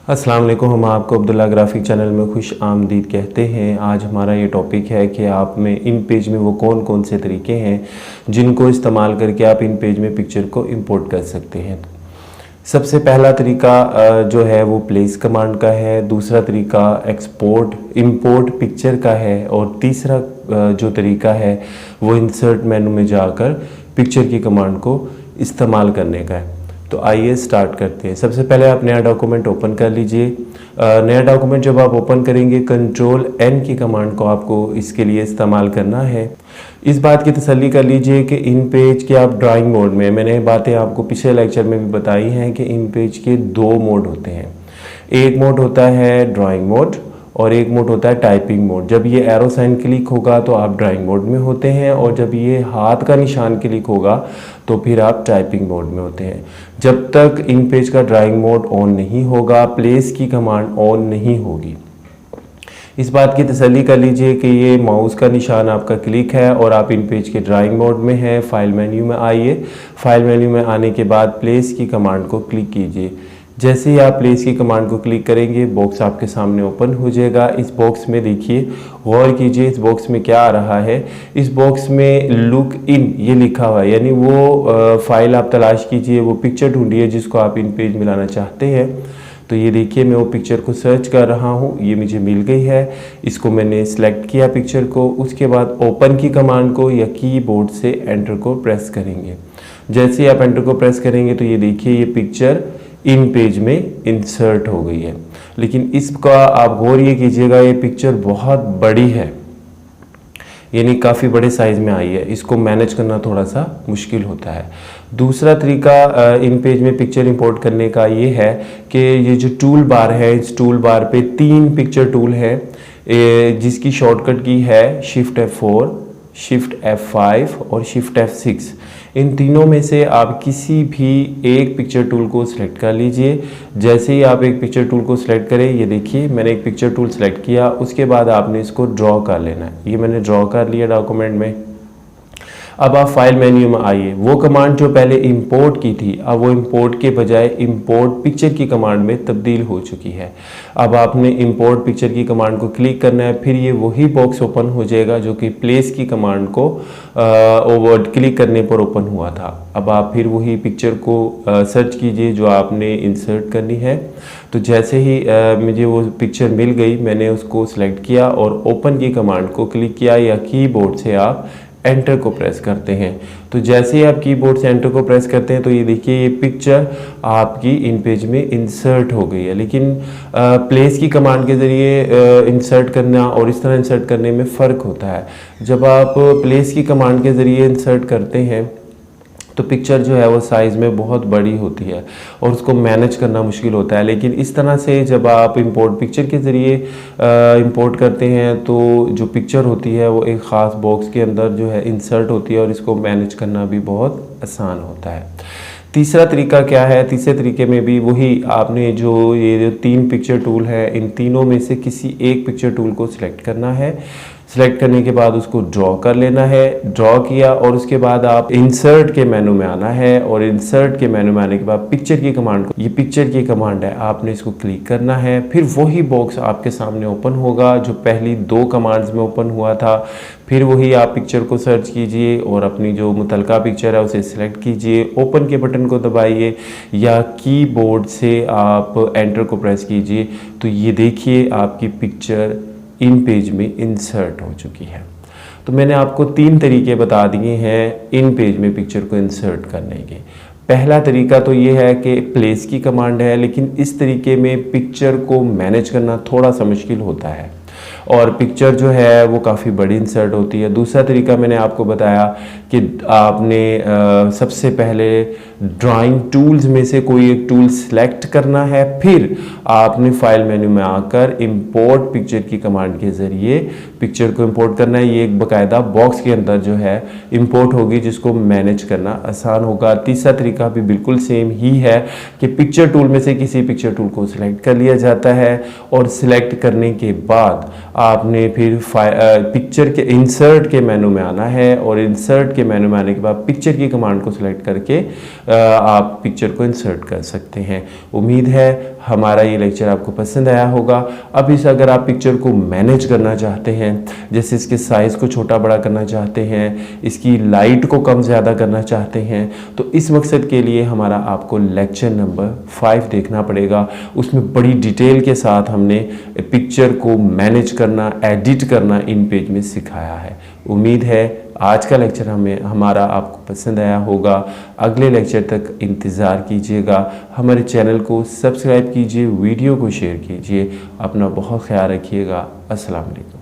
अस्सलाम वालेकुम। हम आपको अब्दुल्ला ग्राफिक चैनल में खुश आमदीद कहते हैं। आज हमारा ये टॉपिक है कि आप में इन पेज में वो कौन कौन से तरीके हैं जिनको इस्तेमाल करके आप इन पेज में पिक्चर को इंपोर्ट कर सकते हैं। सबसे पहला तरीका जो है वो प्लेस कमांड का है, दूसरा तरीका एक्सपोर्ट इंपोर्ट पिक्चर का है और तीसरा जो तरीका है वो इंसर्ट मेनू में जाकर पिक्चर की कमांड को इस्तेमाल करने का है। तो आइए स्टार्ट करते हैं। सबसे पहले आप नया डॉक्यूमेंट ओपन कर लीजिए। नया डॉक्यूमेंट जब आप ओपन करेंगे कंट्रोल एन की कमांड को आपको इसके लिए इस्तेमाल करना है। इस बात की तसल्ली कर लीजिए कि इन पेज के आप ड्राइंग मोड में, मैंने बातें आपको पिछले लेक्चर में भी बताई हैं कि इन पेज के दो मोड होते हैं। एक मोड होता है ड्राइंग मोड और एक मोड होता है टाइपिंग मोड। जब ये एरो साइन क्लिक होगा तो आप ड्राइंग मोड में होते हैं और जब ये हाथ का निशान क्लिक होगा तो फिर आप टाइपिंग मोड में होते हैं। जब तक इन पेज का ड्राइंग मोड ऑन नहीं होगा, प्लेस की कमांड ऑन नहीं होगी। इस बात की तसल्ली कर लीजिए कि ये माउस का निशान आपका क्लिक है और आप इन पेज के ड्राइंग मोड में हैं। फाइल मेन्यू में आइए। फाइल मेन्यू में आने के बाद प्लेस की कमांड को क्लिक कीजिए। जैसे ही आप प्लेस की कमांड को क्लिक करेंगे बॉक्स आपके सामने ओपन हो जाएगा। इस बॉक्स में देखिए, गौर कीजिए इस बॉक्स में क्या आ रहा है। इस बॉक्स में लुक इन ये लिखा हुआ है, यानी वो फाइल आप तलाश कीजिए, वो पिक्चर ढूंढिए जिसको आप इन पेज में लाना चाहते हैं। तो ये देखिए मैं वो पिक्चर को सर्च कर रहा हूँ, ये मुझे मिल गई है। इसको मैंने सेलेक्ट किया पिक्चर को। उसके बाद ओपन की कमांड को या कीबोर्ड से एंटर को प्रेस करेंगे। जैसे ही आप एंटर को प्रेस करेंगे तो ये देखिए ये पिक्चर इन पेज में इंसर्ट हो गई है। लेकिन इसका आप गौर ये कीजिएगा, ये पिक्चर बहुत बड़ी है, यानी काफ़ी बड़े साइज़ में आई है। इसको मैनेज करना थोड़ा सा मुश्किल होता है। दूसरा तरीका इन पेज में पिक्चर इंपोर्ट करने का ये है कि ये जो टूल बार है, इस टूल बार पे 3 पिक्चर टूल है जिसकी शॉर्टकट की है शिफ्ट F4, शिफ्ट F5 और शिफ्ट F6। इन तीनों में से आप किसी भी एक पिक्चर टूल को सिलेक्ट कर लीजिए। जैसे ही आप एक पिक्चर टूल को सिलेक्ट करें, ये देखिए मैंने एक पिक्चर टूल सिलेक्ट किया। उसके बाद आपने इसको ड्रॉ कर लेना है। ये मैंने ड्रॉ कर लिया डॉक्यूमेंट में। अब आप फाइल मेन्यू में आइए। वो कमांड जो पहले इंपोर्ट की थी, अब वो इंपोर्ट के बजाय इंपोर्ट पिक्चर की कमांड में तब्दील हो चुकी है। अब आपने इंपोर्ट पिक्चर की कमांड को क्लिक करना है, फिर ये वही बॉक्स ओपन हो जाएगा जो कि प्लेस की कमांड को ओवर क्लिक करने पर ओपन हुआ था। अब आप फिर वही पिक्चर को सर्च कीजिए जो आपने इंसर्ट करनी है। तो जैसे ही मुझे वो पिक्चर मिल गई, मैंने उसको सिलेक्ट किया और ओपन की कमांड को क्लिक किया या कीबोर्ड से आप एंटर को प्रेस करते हैं। तो जैसे ही आप कीबोर्ड से एंटर को प्रेस करते हैं तो ये देखिए ये पिक्चर आपकी इन पेज में इंसर्ट हो गई है। लेकिन प्लेस की कमांड के ज़रिए इंसर्ट करना और इस तरह इंसर्ट करने में फ़र्क होता है। जब आप प्लेस की कमांड के ज़रिए इंसर्ट करते हैं तो पिक्चर जो है वो साइज़ में बहुत बड़ी होती है और उसको मैनेज करना मुश्किल होता है। लेकिन इस तरह से जब आप इंपोर्ट पिक्चर के ज़रिए इंपोर्ट करते हैं तो जो पिक्चर होती है वो एक ख़ास बॉक्स के अंदर जो है इंसर्ट होती है और इसको मैनेज करना भी बहुत आसान होता है। तीसरा तरीका क्या है? तीसरे तरीके में भी वही आपने ये जो 3 पिक्चर टूल है, इन तीनों में से किसी एक पिक्चर टूल को सिलेक्ट करना है। सिलेक्ट करने के बाद उसको ड्रॉ कर लेना है। ड्रॉ किया और उसके बाद आप इंसर्ट के मेनू में आना है और इंसर्ट के मेनू में आने के बाद पिक्चर की कमांड को, ये पिक्चर की कमांड है, आपने इसको क्लिक करना है। फिर वही बॉक्स आपके सामने ओपन होगा जो पहली 2 कमांड्स में ओपन हुआ था। फिर वही आप पिक्चर को सर्च कीजिए और अपनी जो मुतलका पिक्चर है उसे सिलेक्ट कीजिए। ओपन के बटन को दबाइए या कीबोर्ड से आप एंटर को प्रेस कीजिए। तो ये देखिए आपकी पिक्चर इन पेज में इंसर्ट हो चुकी है। तो मैंने आपको 3 तरीके बता दिए हैं इन पेज में पिक्चर को इंसर्ट करने के। पहला तरीका तो ये है कि प्लेस की कमांड है, लेकिन इस तरीके में पिक्चर को मैनेज करना थोड़ा सा मुश्किल होता है और पिक्चर जो है वो काफ़ी बड़ी इंसर्ट होती है। दूसरा तरीका मैंने आपको बताया कि आपने सबसे पहले ड्राइंग टूल्स में से कोई एक टूल सेलेक्ट करना है, फिर आपने फाइल मेन्यू में आकर इंपोर्ट पिक्चर की कमांड के ज़रिए पिक्चर को इंपोर्ट करना है। ये एक बाकायदा बॉक्स के अंदर जो है इंपोर्ट होगी जिसको मैनेज करना आसान होगा। तीसरा तरीका भी बिल्कुल सेम ही है कि पिक्चर टूल में से किसी पिक्चर टूल को सिलेक्ट कर लिया जाता है और सिलेक्ट करने के बाद आपने फिर पिक्चर के इंसर्ट के मेनू में आना है और इंसर्ट के मेनू में आने के बाद पिक्चर की कमांड को सिलेक्ट करके आप पिक्चर को इंसर्ट कर सकते हैं। उम्मीद है हमारा ये लेक्चर आपको पसंद आया होगा। अब इस अगर आप पिक्चर को मैनेज करना चाहते हैं, जैसे इसके साइज़ को छोटा बड़ा करना चाहते हैं, इसकी लाइट को कम ज़्यादा करना चाहते हैं, तो इस मकसद के लिए हमारा आपको लेक्चर नंबर 5 देखना पड़ेगा। उसमें बड़ी डिटेल के साथ हमने पिक्चर को मैनेज करना, एडिट करना इन पेज में सिखाया है। उम्मीद है आज का लेक्चर हमारा आपको पसंद आया होगा। अगले लेक्चर तक इंतज़ार कीजिएगा। हमारे चैनल को सब्सक्राइब कीजिए, वीडियो को शेयर कीजिए। अपना बहुत ख्याल रखिएगा। अस्सलाम वालेकुम।